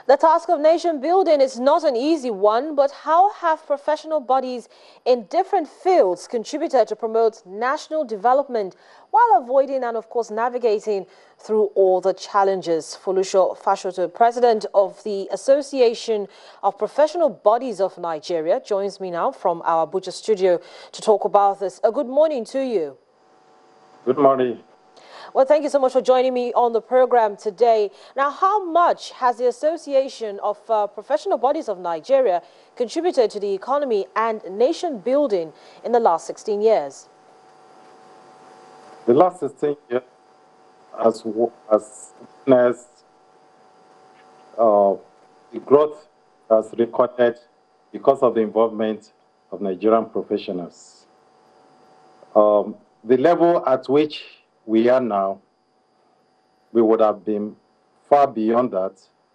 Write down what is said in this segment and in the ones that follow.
The task of nation building is not an easy one, but how have professional bodies in different fields contributed to promote national development while avoiding and, of course, navigating through all the challenges? Folusho Fashoto, president of the Association of Professional Bodies of Nigeria, joins me now from our Abuja studio to talk about this. A good morning to you. Good morning. Well, thank you so much for joining me on the program today. Now, how much has the Association of Professional Bodies of Nigeria contributed to the economy and nation building in the last 16 years? The last 16 years has witnessed the growth that's recorded because of the involvement of Nigerian professionals. The level at which we are now, we would have been far beyond that,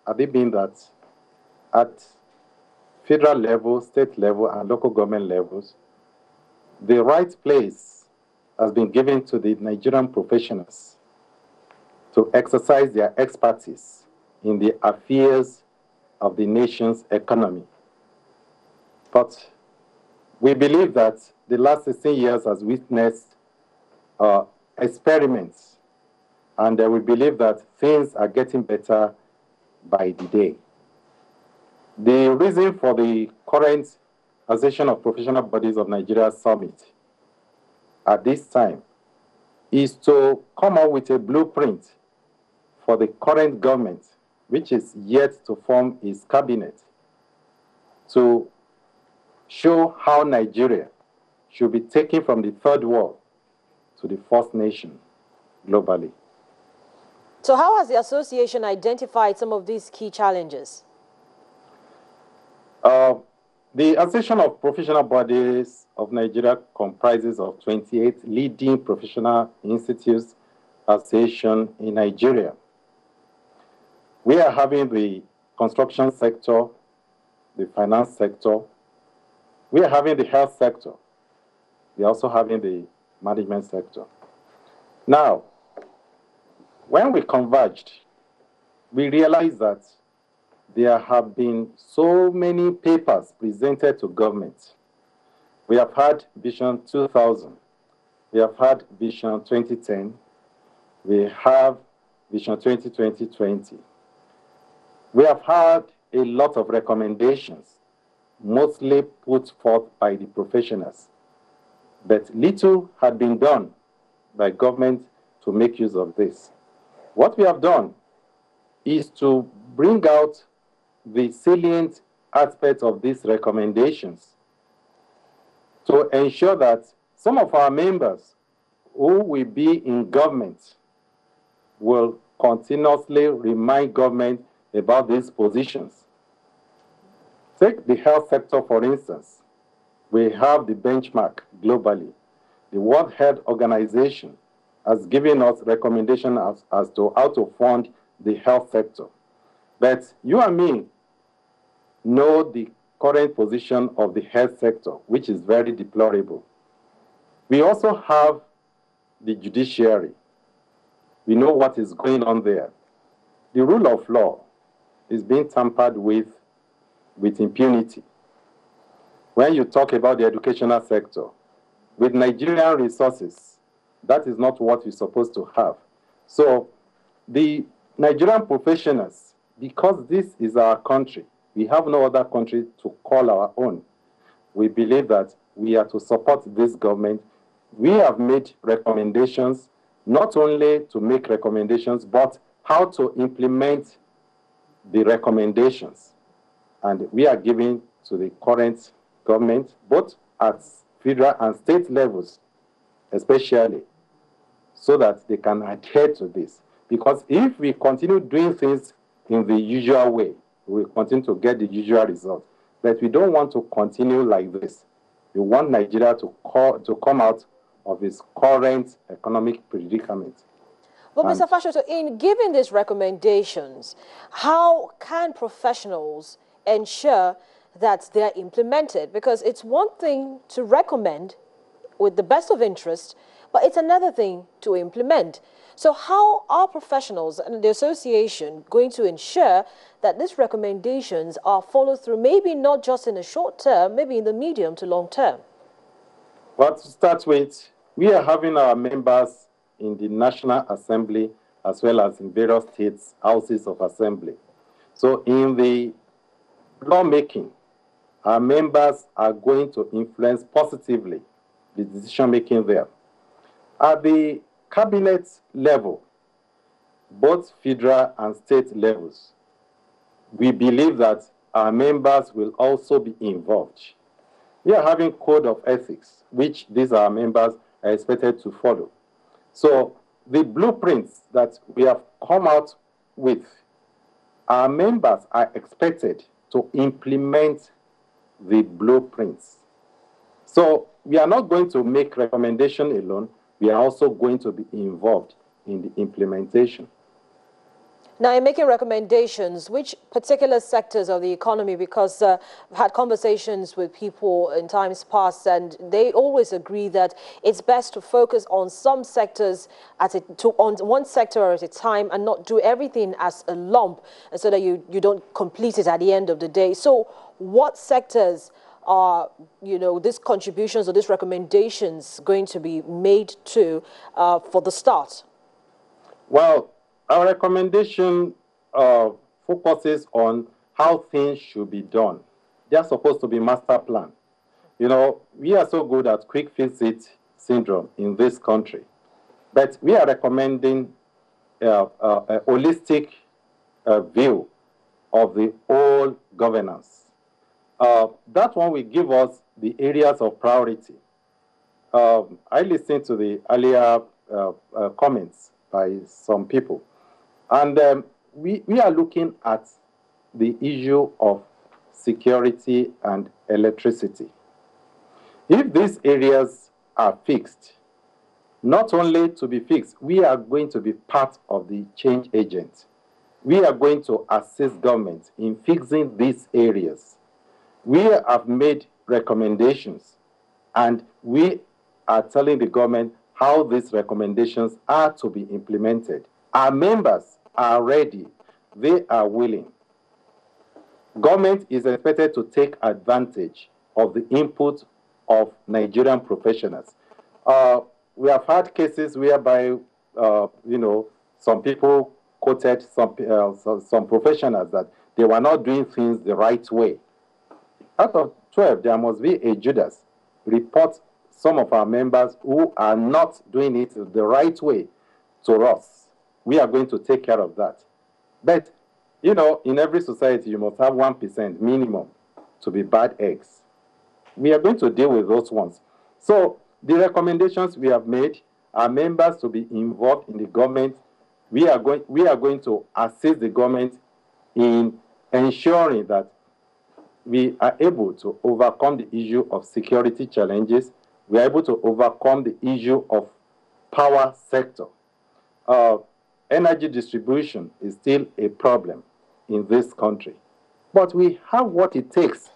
had it been that at federal level, state level, and local government levels, the right place has been given to the Nigerian professionals to exercise their expertise in the affairs of the nation's economy. But we believe that the last 16 years has witnessed experiments, and we believe that things are getting better by the day. The reason for the current Association of Professional Bodies of Nigeria Summit at this time is to come up with a blueprint for the current government, which is yet to form its cabinet, to show how Nigeria should be taken from the third world to the first nation globally. So how has the association identified some of these key challenges? The Association of Professional Bodies of Nigeria comprises of 28 leading professional institutes associations in Nigeria. We are having the construction sector, the finance sector. We are having the health sector. We are also having the management sector. Now, when we converged, we realized that there have been so many papers presented to government. We have had Vision 2000. We have had Vision 2010. We have Vision 2020. We have had a lot of recommendations, mostly put forth by the professionals. But little had been done by government to make use of this. What we have done is to bring out the salient aspects of these recommendations to ensure that some of our members who will be in government will continuously remind government about these positions. Take the health sector, for instance. We have the benchmark globally. The World Health Organization has given us recommendations as to how to fund the health sector. But you and me know the current position of the health sector, which is very deplorable. We also have the judiciary. We know what is going on there. The rule of law is being tampered with impunity. When you talk about the educational sector, with Nigerian resources, that is not what we're supposed to have. So the Nigerian professionals, because this is our country, we have no other country to call our own. We believe that we are to support this government. We have made recommendations, not only to make recommendations, but how to implement the recommendations. And we are giving to the current government, both at federal and state levels, especially, so that they can adhere to this. Because if we continue doing things in the usual way, we will continue to get the usual result. But we don't want to continue like this. We want Nigeria to come out of its current economic predicament. But Mr. Fashoto, in giving these recommendations, how can professionals ensure that they're implemented? Because it's one thing to recommend with the best of interest, but it's another thing to implement. So how are professionals and the association going to ensure that these recommendations are followed through, maybe not just in the short term, maybe in the medium to long term? Well, to start with, we are having our members in the National Assembly as well as in various states' houses of assembly. So in the lawmaking, our members are going to influence positively the decision-making there. At the cabinet level, both federal and state levels, we believe that our members will also be involved. We are having code of ethics, which these our members are expected to follow. So the blueprints that we have come out with, our members are expected to implement the blueprints. So we are not going to make recommendation alone. We are also going to be involved in the implementation. Now, in making recommendations, which particular sectors of the economy, because I've had conversations with people in times past, and they always agree that it's best to focus on some sectors on one sector at a time and not do everything as a lump, so that you don't complete it at the end of the day. So what sectors are, these contributions or these recommendations going to be made to for the start? Well, our recommendation focuses on how things should be done. They are supposed to be master plan. We are so good at quick fix-it syndrome in this country, but we are recommending a holistic view of the whole governance. That one will give us the areas of priority. I listened to the earlier comments by some people. And we are looking at the issue of security and electricity. If these areas are fixed, not only to be fixed, we are going to be part of the change agent. We are going to assist government in fixing these areas. We have made recommendations, and we are telling the government how these recommendations are to be implemented. Our members are ready. They are willing. Government is expected to take advantage of the input of Nigerian professionals. We have had cases whereby, some people quoted some professionals that they were not doing things the right way. Out of 12, there must be a Judas. Report some of our members who are not doing it the right way to us. We are going to take care of that. But, in every society, you must have 1% minimum to be bad eggs. We are going to deal with those ones. So the recommendations we have made are members to be involved in the government. We are going to assist the government in ensuring that we are able to overcome the issue of security challenges. We are able to overcome the issue of power sector. Energy distribution is still a problem in this country. But we have what it takes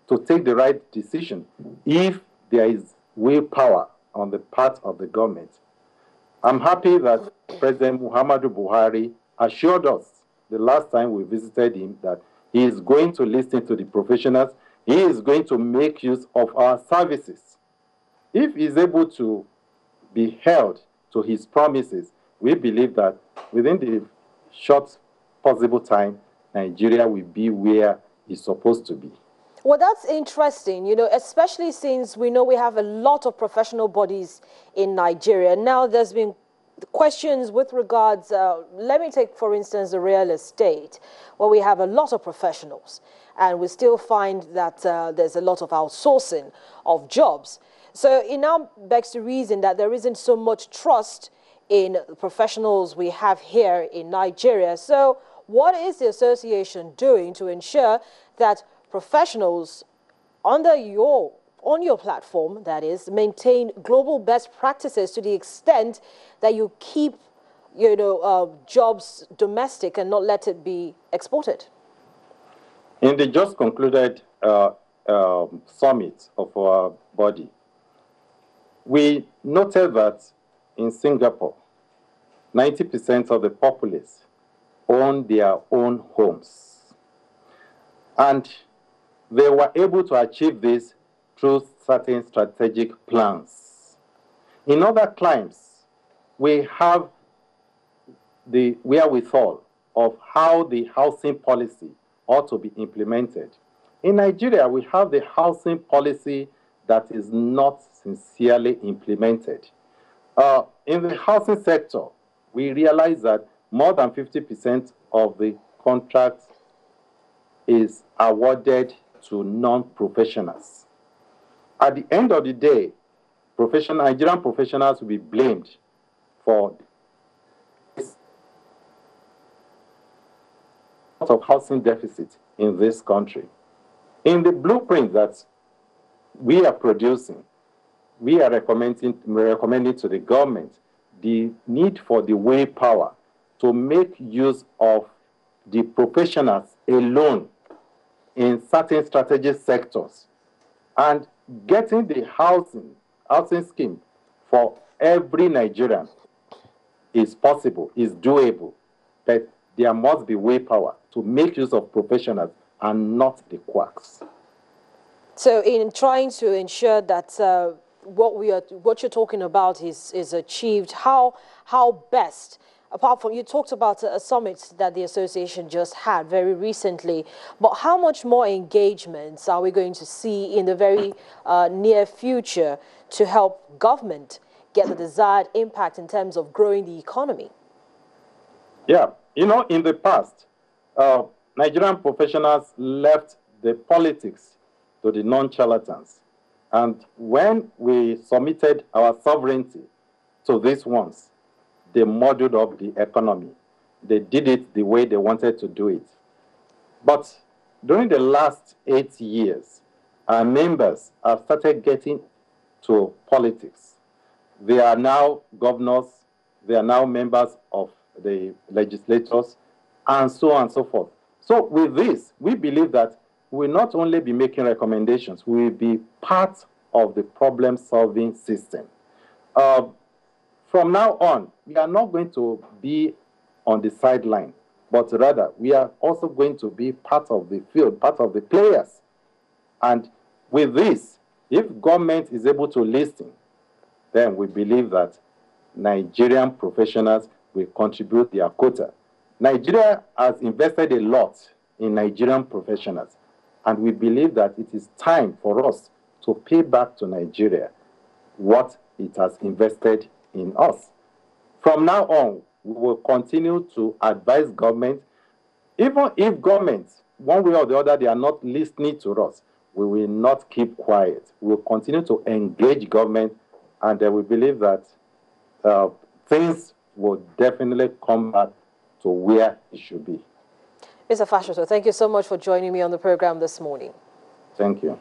to take the right decision if there is willpower on the part of the government. I'm happy that President Muhammadu Buhari assured us the last time we visited him that he is going to listen to the professionals. He is going to make use of our services. If he is able to be held to his promises, we believe that within the short possible time, Nigeria will be where it's supposed to be. Well, that's interesting, especially since we know we have a lot of professional bodies in Nigeria. Now, there's been questions with regards, let me take, for instance, the real estate, where we have a lot of professionals, and we still find that there's a lot of outsourcing of jobs. So it now begs to reason that there isn't so much trust in the professionals we have here in Nigeria. So what is the association doing to ensure that professionals on your platform, that is, maintain global best practices to the extent that you keep, jobs domestic and not let it be exported? In the just concluded summit of our body, we noted that in Singapore, 90% of the populace own their own homes. And they were able to achieve this through certain strategic plans. In other climes, we have the wherewithal of how the housing policy ought to be implemented. In Nigeria, we have the housing policy that is not sincerely implemented. In the housing sector, we realize that more than 50% of the contracts is awarded to non-professionals. At the end of the day, Nigerian professionals will be blamed for this of housing deficit in this country. In the blueprint that we are producing, we are recommending to the government the need for the willpower to make use of the professionals alone in certain strategic sectors, and getting the housing scheme for every Nigerian is possible, is doable, but there must be willpower to make use of professionals and not the quacks. So in trying to ensure that what you're talking about is achieved, how best, apart from, you talked about a summit that the association just had very recently, but how much more engagements are we going to see in the very near future to help government get the desired impact in terms of growing the economy? Yeah, you know, in the past, Nigerian professionals left the politics to the non-charlatans. And when we submitted our sovereignty to these ones, they modeled up the economy. They did it the way they wanted to do it. But during the last 8 years, our members have started getting to politics. They are now governors, they are now members of the legislators, and so on and so forth. So with this, we believe that we will not only be making recommendations, we will be part of the problem-solving system. From now on, we are not going to be on the sideline, but rather we are also going to be part of the field, part of the players. And with this, if government is able to listen, then we believe that Nigerian professionals will contribute their quota. Nigeria has invested a lot in Nigerian professionals, and we believe that it is time for us to pay back to Nigeria what it has invested in us. From now on, we will continue to advise government. Even if government, one way or the other, they are not listening to us, we will not keep quiet. We will continue to engage government, and we believe that things will definitely come back to where it should be. Mr. Fashoto, thank you so much for joining me on the program this morning. Thank you.